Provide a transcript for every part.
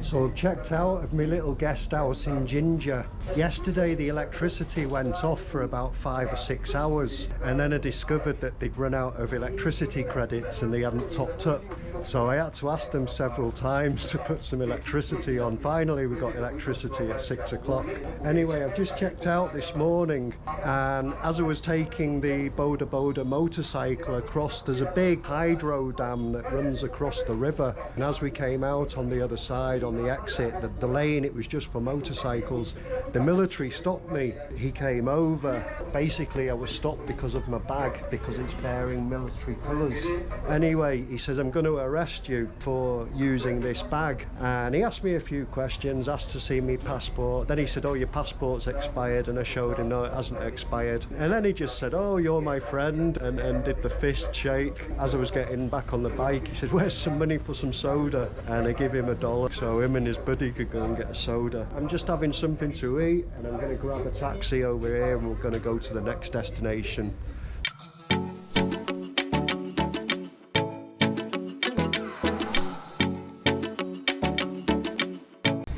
So I've checked out of my little guest house in Ginger. Yesterday the electricity went off for about 5 or 6 hours, and then I discovered that they'd run out of electricity credits and they hadn't topped up. So I had to ask them several times to put some electricity on. Finally we got electricity at 6 o'clock. Anyway, I've just checked out this morning, and as I was taking the Boda Boda motorcycle across, there's a big hydro dam that runs across the river, and as we came out on the other side on the exit, the lane, it was just for motorcycles. The military stopped me. He came over. Basically I was stopped because of my bag, because it's bearing military colours. Anyway, he says, I'm going to arrest you for using this bag, and he asked me a few questions, asked to see me passport. Then he said, oh, your passport's expired, and I showed him, no, it hasn't expired. And then he just said, oh, you're my friend, and did the fist shake. As I was getting back on the bike, he said, where's some money for some soda? And I give him $1 so him and his buddy could go and get a soda. I'm just having something to eat, and I'm going to grab a taxi over here and we're going to go to the next destination.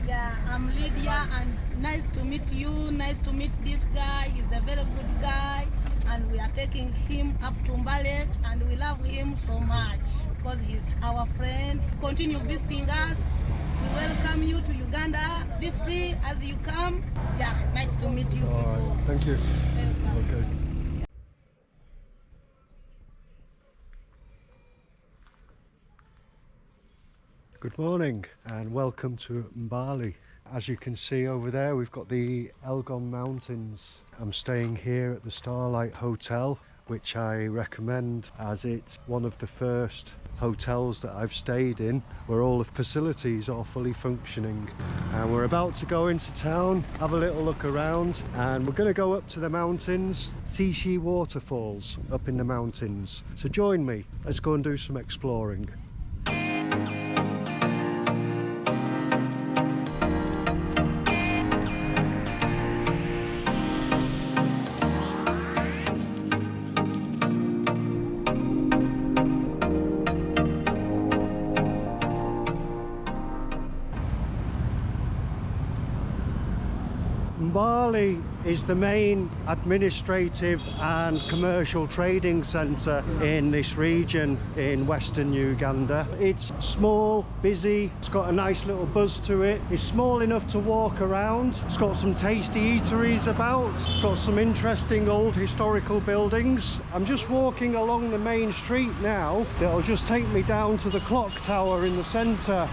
Yeah, I'm Lydia, and nice to meet you. Nice to meet this guy. He's a very good guy, and we are taking him up to Mbalet, and we love him so much because he's our friend. Continue visiting us. We welcome you to Uganda. Be free as you come. Yeah, nice to meet you people. Right, thank you. Welcome. Okay. Good morning and welcome to Mbali. As you can see over there, we've got the Elgon Mountains. I'm staying here at the Starlight Hotel, which I recommend as it's one of the first hotels that I've stayed in where all the facilities are fully functioning. And we're about to go into town, have a little look around, and we're going to go up to the mountains, see waterfalls up in the mountains. So join me, let's go and do some exploring. Mbali is the main administrative and commercial trading centre in this region in western Uganda. It's small, busy, it's got a nice little buzz to it. It's small enough to walk around. It's got some tasty eateries about. It's got some interesting old historical buildings. I'm just walking along the main street now. It'll just take me down to the clock tower in the centre.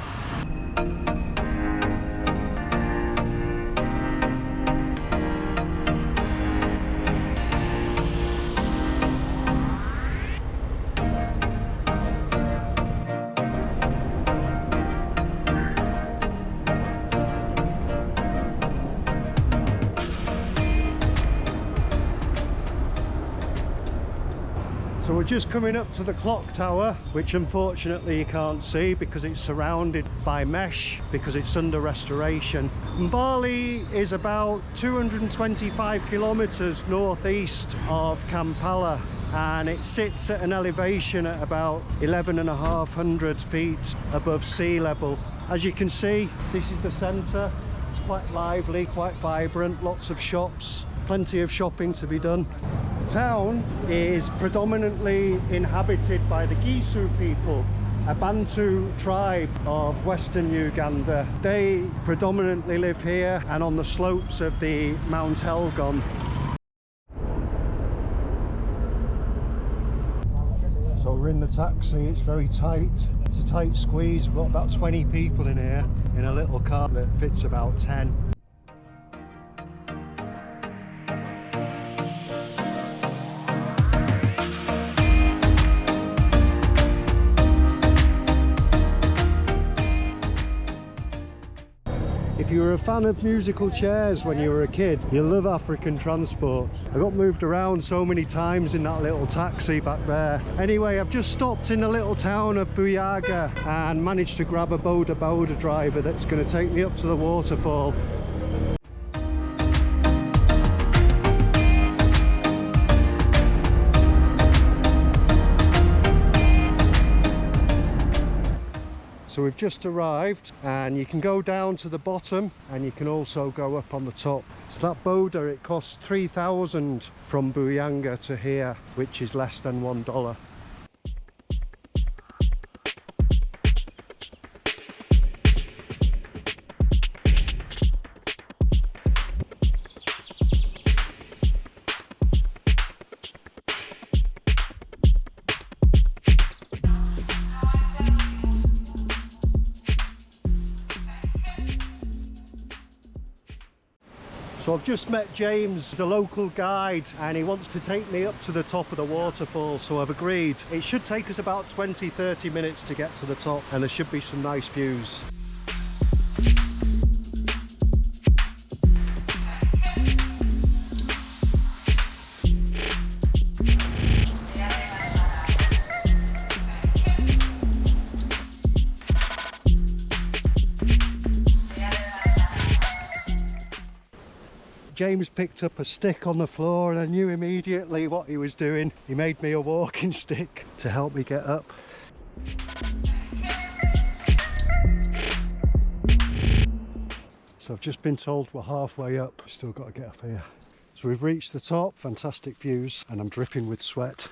So we're just coming up to the clock tower, which unfortunately you can't see because it's surrounded by mesh because it's under restoration. Mbali is about 225 kilometers northeast of Kampala, and it sits at an elevation at about 11,500 feet above sea level. As you can see, this is the centre. It's quite lively, quite vibrant, lots of shops, plenty of shopping to be done. The town is predominantly inhabited by the Gisu people, a Bantu tribe of western Uganda. They predominantly live here and on the slopes of the Mount Elgon. So we're in the taxi, it's very tight. It's a tight squeeze. We've got about 20 people in here in a little car that fits about 10. If you were a fan of musical chairs when you were a kid, you'll love African transport. I got moved around so many times in that little taxi back there. Anyway, I've just stopped in the little town of Buyaga and managed to grab a Boda Boda driver that's going to take me up to the waterfall. So So we've just arrived, and you can go down to the bottom and you can also go up on the top. So that boda, it costs 3,000 from Buyanga to here, which is less than $1. So I've just met James, the local guide, and he wants to take me up to the top of the waterfall, so I've agreed. It should take us about 20-30 minutes to get to the top, and there should be some nice views. James picked up a stick on the floor and I knew immediately what he was doing. He made me a walking stick to help me get up. So I've just been told we're halfway up. Still got to get up here. So we've reached the top, fantastic views, and I'm dripping with sweat.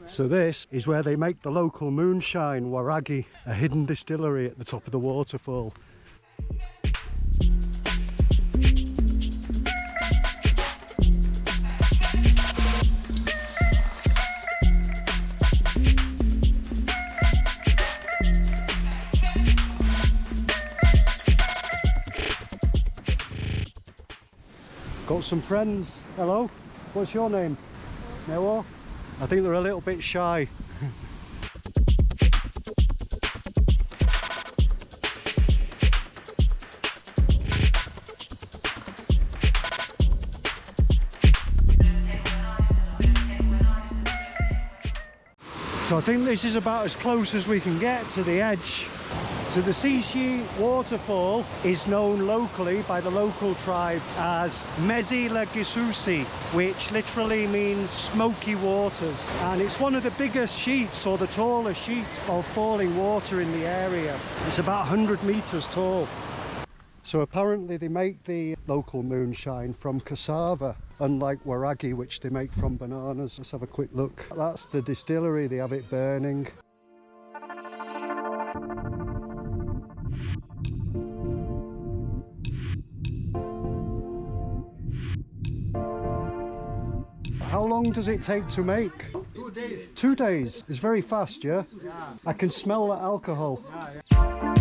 So this is where they make the local moonshine, Waragi, a hidden distillery at the top of the waterfall. Got some friends. Hello, what's your name? Newo? I think they're a little bit shy. So I think this is about as close as we can get to the edge. So the Sisi waterfall is known locally by the local tribe as Mezi la Gisusi, which literally means smoky waters. And it's one of the biggest sheets, or the tallest sheets, of falling water in the area. It's about 100 meters tall. So apparently they make the local moonshine from cassava, unlike Waragi, which they make from bananas. Let's have a quick look. That's the distillery, they have it burning. How long does it take to make? 2 days. 2 days. It's very fast, yeah? Yeah. I can smell the alcohol. Yeah.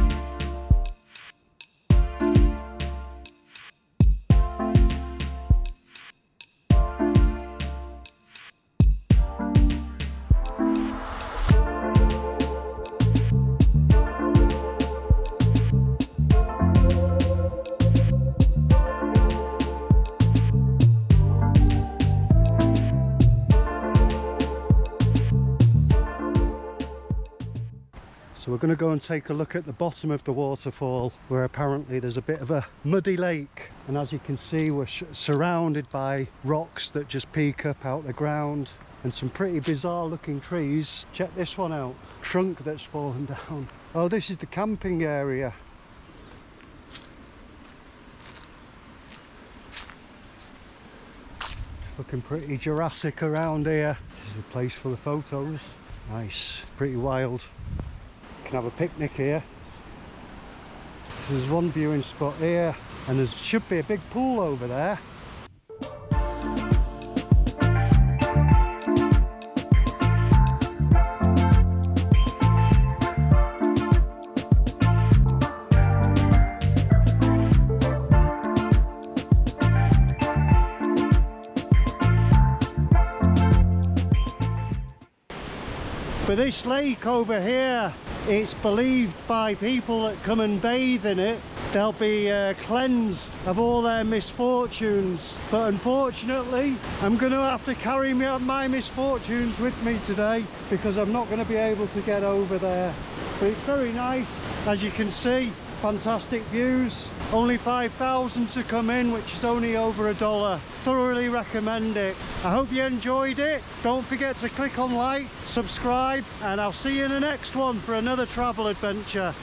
So we're going to go and take a look at the bottom of the waterfall, where apparently there's a bit of a muddy lake, and as you can see we're surrounded by rocks that just peek up out the ground and some pretty bizarre looking trees. Check this one out, trunk that's fallen down. Oh, this is the camping area. Looking pretty Jurassic around here. This is the place for the photos. Nice, pretty wild. Can have a picnic here. So there's one viewing spot here, and there should be a big pool over there. But this lake over here, it's believed by people that come and bathe in it, they'll be cleansed of all their misfortunes. But unfortunately, I'm going to have to carry my misfortunes with me today, because I'm not going to be able to get over there. But it's very nice, as you can see. fantastic views. Only 5,000 to come in, which is only over $1. Thoroughly recommend it. I hope you enjoyed it. Don't forget to click on like, subscribe, and I'll see you in the next one for another travel adventure.